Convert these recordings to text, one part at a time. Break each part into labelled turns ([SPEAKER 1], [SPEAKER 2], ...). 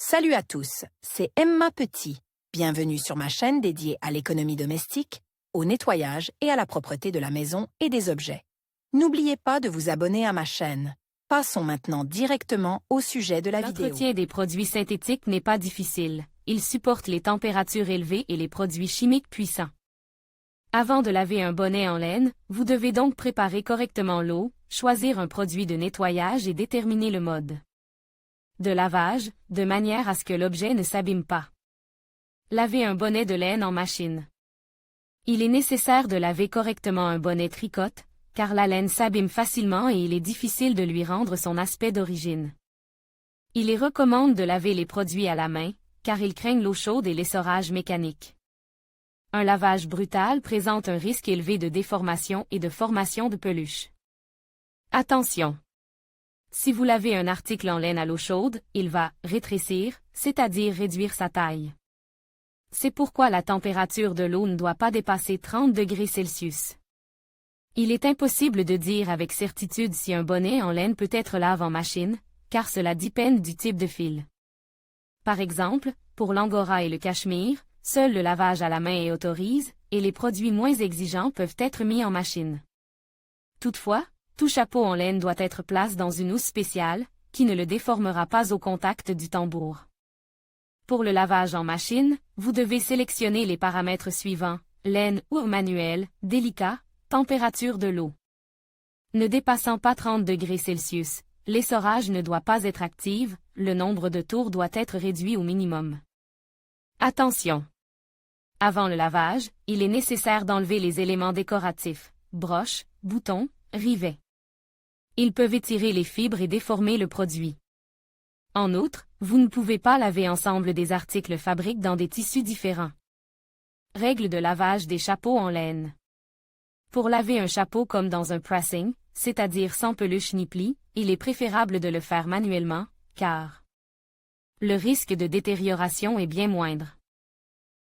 [SPEAKER 1] Salut à tous, c'est Emma Petit. Bienvenue sur ma chaîne dédiée à l'économie domestique, au nettoyage et à la propreté de la maison et des objets. N'oubliez pas de vous abonner à ma chaîne. Passons maintenant directement au sujet de la vidéo.
[SPEAKER 2] L'entretien des produits synthétiques n'est pas difficile. Ils supportent les températures élevées et les produits chimiques puissants. Avant de laver un bonnet en laine, vous devez donc préparer correctement l'eau, choisir un produit de nettoyage et déterminer le mode de lavage, de manière à ce que l'objet ne s'abîme pas. Laver un bonnet de laine en machine. Il est nécessaire de laver correctement un bonnet tricote, car la laine s'abîme facilement et il est difficile de lui rendre son aspect d'origine. Il est recommandé de laver les produits à la main, car ils craignent l'eau chaude et l'essorage mécanique. Un lavage brutal présente un risque élevé de déformation et de formation de peluche. Attention! Si vous lavez un article en laine à l'eau chaude, il va rétrécir, c'est-à-dire réduire sa taille. C'est pourquoi la température de l'eau ne doit pas dépasser 30 degrés Celsius. Il est impossible de dire avec certitude si un bonnet en laine peut être lavé en machine, car cela dépend du type de fil. Par exemple, pour l'angora et le cachemire, seul le lavage à la main est autorisé, et les produits moins exigeants peuvent être mis en machine. Toutefois, tout chapeau en laine doit être placé dans une housse spéciale, qui ne le déformera pas au contact du tambour. Pour le lavage en machine, vous devez sélectionner les paramètres suivants, laine ou manuel, délicat, température de l'eau. Ne dépassant pas 30 degrés Celsius, l'essorage ne doit pas être actif, le nombre de tours doit être réduit au minimum. Attention! Avant le lavage, il est nécessaire d'enlever les éléments décoratifs, broches, boutons, rivets. Ils peuvent étirer les fibres et déformer le produit. En outre, vous ne pouvez pas laver ensemble des articles fabriqués dans des tissus différents. Règle de lavage des chapeaux en laine. Pour laver un chapeau comme dans un pressing, c'est-à-dire sans peluche ni pli, il est préférable de le faire manuellement, car le risque de détérioration est bien moindre.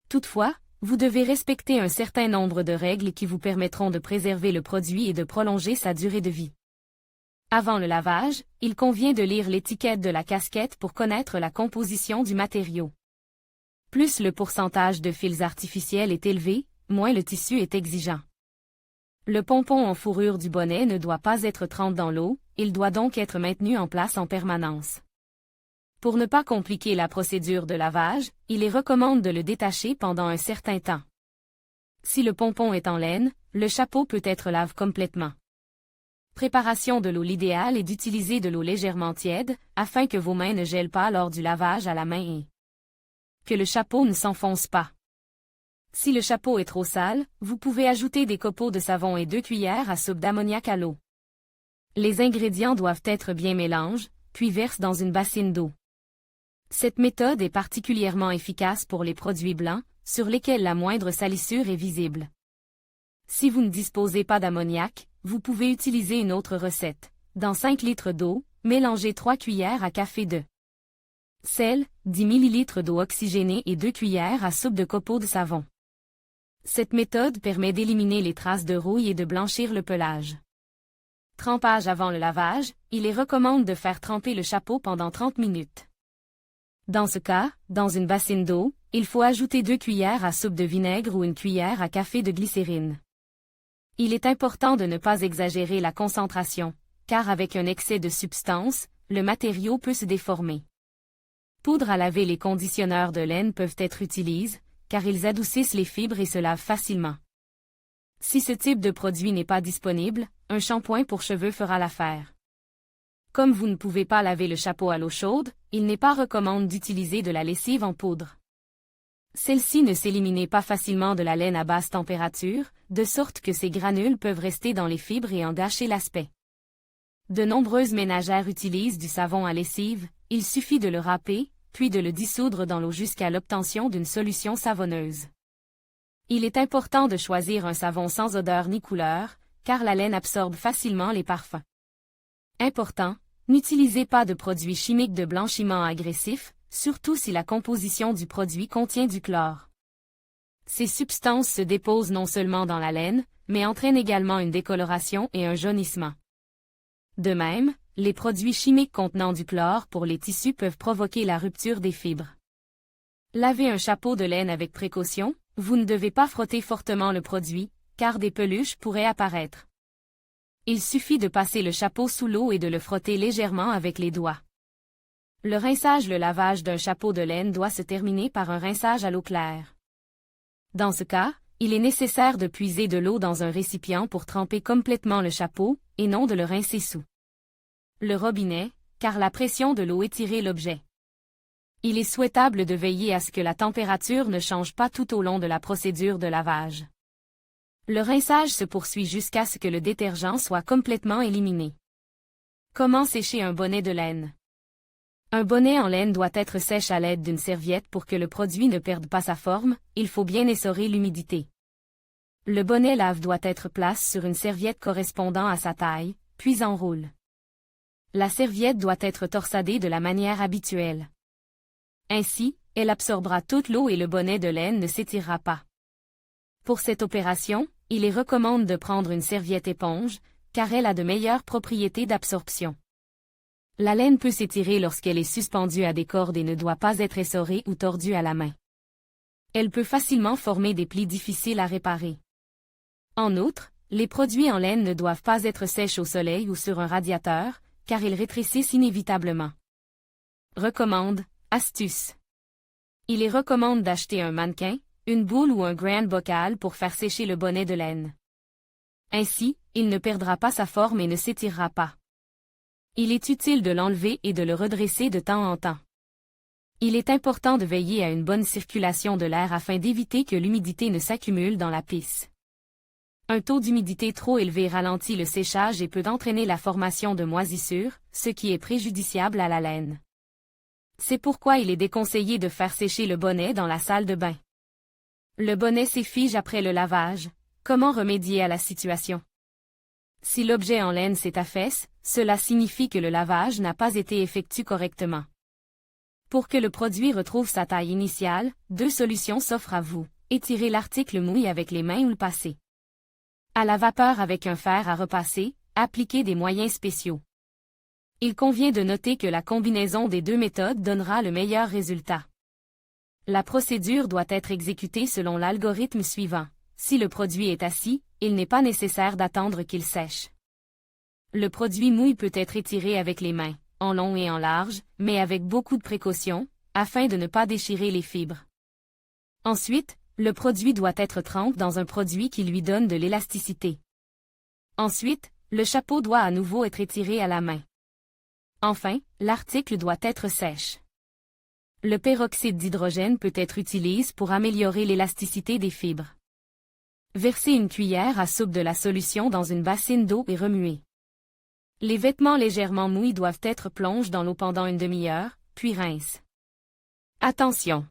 [SPEAKER 2] Toutefois, vous devez respecter un certain nombre de règles qui vous permettront de préserver le produit et de prolonger sa durée de vie. Avant le lavage, il convient de lire l'étiquette de la casquette pour connaître la composition du matériau. Plus le pourcentage de fils artificiels est élevé, moins le tissu est exigeant. Le pompon en fourrure du bonnet ne doit pas être trempé dans l'eau, il doit donc être maintenu en place en permanence. Pour ne pas compliquer la procédure de lavage, il est recommandé de le détacher pendant un certain temps. Si le pompon est en laine, le chapeau peut être lavé complètement. Préparation de l'eau. L'idéal est d'utiliser de l'eau légèrement tiède, afin que vos mains ne gèlent pas lors du lavage à la main et que le chapeau ne s'enfonce pas. Si le chapeau est trop sale, vous pouvez ajouter des copeaux de savon et 2 cuillères à soupe d'ammoniac à l'eau. Les ingrédients doivent être bien mélangés, puis verse dans une bassine d'eau. Cette méthode est particulièrement efficace pour les produits blancs, sur lesquels la moindre salissure est visible. Si vous ne disposez pas d'ammoniac, vous pouvez utiliser une autre recette. Dans 5 litres d'eau, mélangez 3 cuillères à café de sel, 10 ml d'eau oxygénée et 2 cuillères à soupe de copeaux de savon. Cette méthode permet d'éliminer les traces de rouille et de blanchir le pelage. Trempage avant le lavage, il est recommandé de faire tremper le chapeau pendant 30 minutes. Dans ce cas, dans une bassine d'eau, il faut ajouter 2 cuillères à soupe de vinaigre ou une cuillère à café de glycérine. Il est important de ne pas exagérer la concentration, car avec un excès de substance, le matériau peut se déformer. Poudre à laver. Les conditionneurs de laine peuvent être utilisés, car ils adoucissent les fibres et se lavent facilement. Si ce type de produit n'est pas disponible, un shampoing pour cheveux fera l'affaire. Comme vous ne pouvez pas laver le chapeau à l'eau chaude, il n'est pas recommandé d'utiliser de la lessive en poudre. Celle-ci ne s'élimine pas facilement de la laine à basse température, de sorte que ces granules peuvent rester dans les fibres et en gâcher l'aspect. De nombreuses ménagères utilisent du savon à lessive, il suffit de le râper, puis de le dissoudre dans l'eau jusqu'à l'obtention d'une solution savonneuse. Il est important de choisir un savon sans odeur ni couleur, car la laine absorbe facilement les parfums. Important, n'utilisez pas de produits chimiques de blanchiment agressifs, surtout si la composition du produit contient du chlore. Ces substances se déposent non seulement dans la laine, mais entraînent également une décoloration et un jaunissement. De même, les produits chimiques contenant du chlore pour les tissus peuvent provoquer la rupture des fibres. Lavez un chapeau de laine avec précaution, vous ne devez pas frotter fortement le produit, car des peluches pourraient apparaître. Il suffit de passer le chapeau sous l'eau et de le frotter légèrement avec les doigts. Le lavage d'un chapeau de laine doit se terminer par un rinçage à l'eau claire. Dans ce cas, il est nécessaire de puiser de l'eau dans un récipient pour tremper complètement le chapeau, et non de le rincer sous le robinet, car la pression de l'eau étirerait l'objet. Il est souhaitable de veiller à ce que la température ne change pas tout au long de la procédure de lavage. Le rinçage se poursuit jusqu'à ce que le détergent soit complètement éliminé. Comment sécher un bonnet de laine? Un bonnet en laine doit être sèche à l'aide d'une serviette pour que le produit ne perde pas sa forme, il faut bien essorer l'humidité. Le bonnet lave doit être placé sur une serviette correspondant à sa taille, puis enroule. La serviette doit être torsadée de la manière habituelle. Ainsi, elle absorbera toute l'eau et le bonnet de laine ne s'étirera pas. Pour cette opération, il est recommandé de prendre une serviette éponge, car elle a de meilleures propriétés d'absorption. La laine peut s'étirer lorsqu'elle est suspendue à des cordes et ne doit pas être essorée ou tordue à la main. Elle peut facilement former des plis difficiles à réparer. En outre, les produits en laine ne doivent pas être sèches au soleil ou sur un radiateur, car ils rétrécissent inévitablement. Astuce. Il est recommandé d'acheter un mannequin, une boule ou un grand bocal pour faire sécher le bonnet de laine. Ainsi, il ne perdra pas sa forme et ne s'étirera pas. Il est utile de l'enlever et de le redresser de temps en temps. Il est important de veiller à une bonne circulation de l'air afin d'éviter que l'humidité ne s'accumule dans la pisse. Un taux d'humidité trop élevé ralentit le séchage et peut entraîner la formation de moisissures, ce qui est préjudiciable à la laine. C'est pourquoi il est déconseillé de faire sécher le bonnet dans la salle de bain. Le bonnet s'effige après le lavage. Comment remédier à la situation? Si l'objet en laine s'affaisse, cela signifie que le lavage n'a pas été effectué correctement. Pour que le produit retrouve sa taille initiale, 2 solutions s'offrent à vous. Étirez l'article mouillé avec les mains ou le passer à la vapeur avec un fer à repasser, appliquez des moyens spéciaux. Il convient de noter que la combinaison des 2 méthodes donnera le meilleur résultat. La procédure doit être exécutée selon l'algorithme suivant. Si le produit est assis, il n'est pas nécessaire d'attendre qu'il sèche. Le produit mouillé peut être étiré avec les mains, en long et en large, mais avec beaucoup de précaution, afin de ne pas déchirer les fibres. Ensuite, le produit doit être trempé dans un produit qui lui donne de l'élasticité. Ensuite, le chapeau doit à nouveau être étiré à la main. Enfin, l'article doit être sèche. Le peroxyde d'hydrogène peut être utilisé pour améliorer l'élasticité des fibres. Versez une cuillère à soupe de la solution dans une bassine d'eau et remuez. Les vêtements légèrement mouillés doivent être plongés dans l'eau pendant une demi-heure, puis rince. Attention!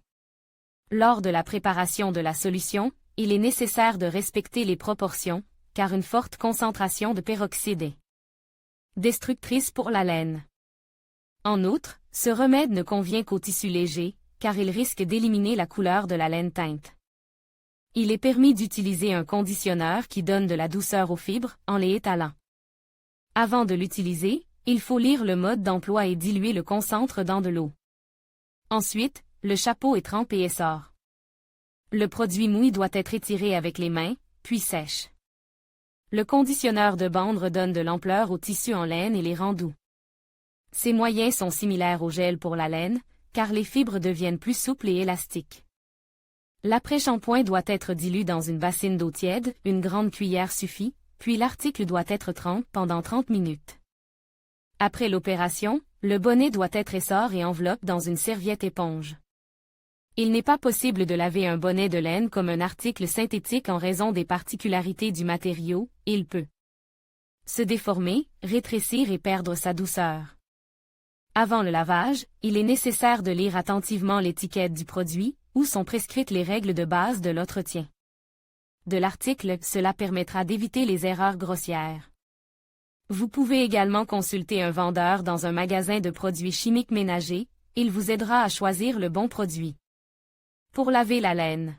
[SPEAKER 2] Lors de la préparation de la solution, il est nécessaire de respecter les proportions, car une forte concentration de peroxyde est destructrice pour la laine. En outre, ce remède ne convient qu'aux tissus légers, car il risque d'éliminer la couleur de la laine teinte. Il est permis d'utiliser un conditionneur qui donne de la douceur aux fibres, en les étalant. Avant de l'utiliser, il faut lire le mode d'emploi et diluer le concentre dans de l'eau. Ensuite, le chapeau est trempé et sort. Le produit mouillé doit être étiré avec les mains, puis sèche. Le conditionneur de bande redonne de l'ampleur aux tissus en laine et les rend doux. Ces moyens sont similaires au gel pour la laine, car les fibres deviennent plus souples et élastiques. L'après-shampoing doit être dilué dans une bassine d'eau tiède, une grande cuillère suffit, puis l'article doit être trempé pendant 30 minutes. Après l'opération, le bonnet doit être essoré et enveloppé dans une serviette éponge. Il n'est pas possible de laver un bonnet de laine comme un article synthétique en raison des particularités du matériau, il peut se déformer, rétrécir et perdre sa douceur. Avant le lavage, il est nécessaire de lire attentivement l'étiquette du produit, où sont prescrites les règles de base de l'entretien de l'article, cela permettra d'éviter les erreurs grossières. Vous pouvez également consulter un vendeur dans un magasin de produits chimiques ménagers, il vous aidera à choisir le bon produit. Pour laver la laine.